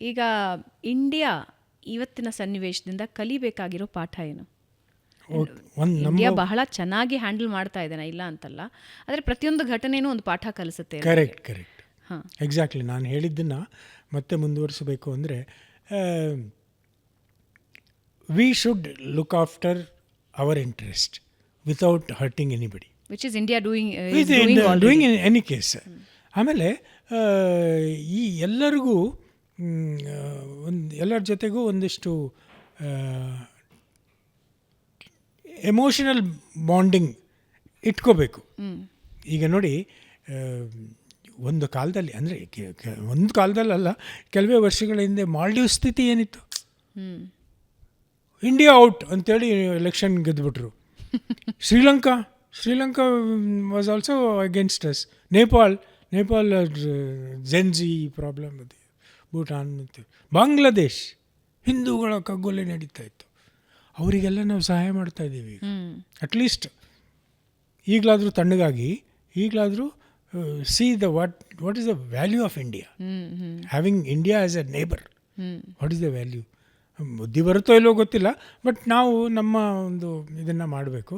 ಈಗ ಇಂಡಿಯಾ ಇವತ್ತಿನ ಸನ್ನಿವೇಶದಿಂದ ಕಲಿಬೇಕಾಗಿರೋ ಪಾಠ ಏನು? ಇಂಡಿಯಾ ಬಹಳ ಚೆನ್ನಾಗಿ ಹ್ಯಾಂಡಲ್ ಮಾಡ್ತಾ ಇದ್ದೇನೆ, ಇಲ್ಲ ಅಂತಲ್ಲ, ಆದರೆ ಪ್ರತಿಯೊಂದು ಘಟನೆನೂ ಒಂದು ಪಾಠ ಕಲಿಸುತ್ತೆ. Correct exactly. ನಾನು ಹೇಳಿದ್ದನ್ನು ಮತ್ತೆ ಮುಂದುವರಿಸಬೇಕು ಅಂದರೆ, we should look after hour interest without hurting anybody, which is India doing in any case. ಆಮೇಲೆ ಈ ಎಲ್ಲರಿಗೂ ಎಲ್ಲರ ಜೊತೆಗೂ ಒಂದಿಷ್ಟು ಎಮೋಷನಲ್ ಬಾಂಡಿಂಗ್ ಇಟ್ಕೋಬೇಕು. ಈಗ ನೋಡಿ, ಒಂದು ಕಾಲದಲ್ಲಿ ಅಂದರೆ ಒಂದು ಕಾಲದಲ್ಲಲ್ಲ, ಕೆಲವೇ ವರ್ಷಗಳ ಹಿಂದೆ ಮಾಲ್ಡೀವ್ ಸ್ಥಿತಿ ಏನಿತ್ತು, ಇಂಡಿಯಾ ಔಟ್ ಅಂತೇಳಿ ಎಲೆಕ್ಷನ್ ಗೆದ್ದುಬಿಟ್ರು. Sri Lanka was also against us. Nepal Gen Z problem ಇದೆ. ಭೂಟಾನ್ ಮತ್ತು ಬಾಂಗ್ಲಾದೇಶ್ ಹಿಂದೂಗಳ ಕಗ್ಗೊಲೆ ನಡೀತಾ ಇತ್ತು. ಅವರಿಗೆಲ್ಲ ನಾವು ಸಹಾಯ ಮಾಡ್ತಾ ಇದ್ದೀವಿ. ಅಟ್ಲೀಸ್ಟ್ ಈಗಲಾದರೂ ತಣ್ಣಗಾಗಿ, ಈಗಲಾದರೂ see what is the value of India, having India as A neighbour. What is the value? ಬುದ್ಧಿ ಬರುತ್ತೋ ಇಲ್ಲೋ ಗೊತ್ತಿಲ್ಲ, ಬಟ್ ನಾವು ನಮ್ಮ ಒಂದು ಇದನ್ನು ಮಾಡಬೇಕು.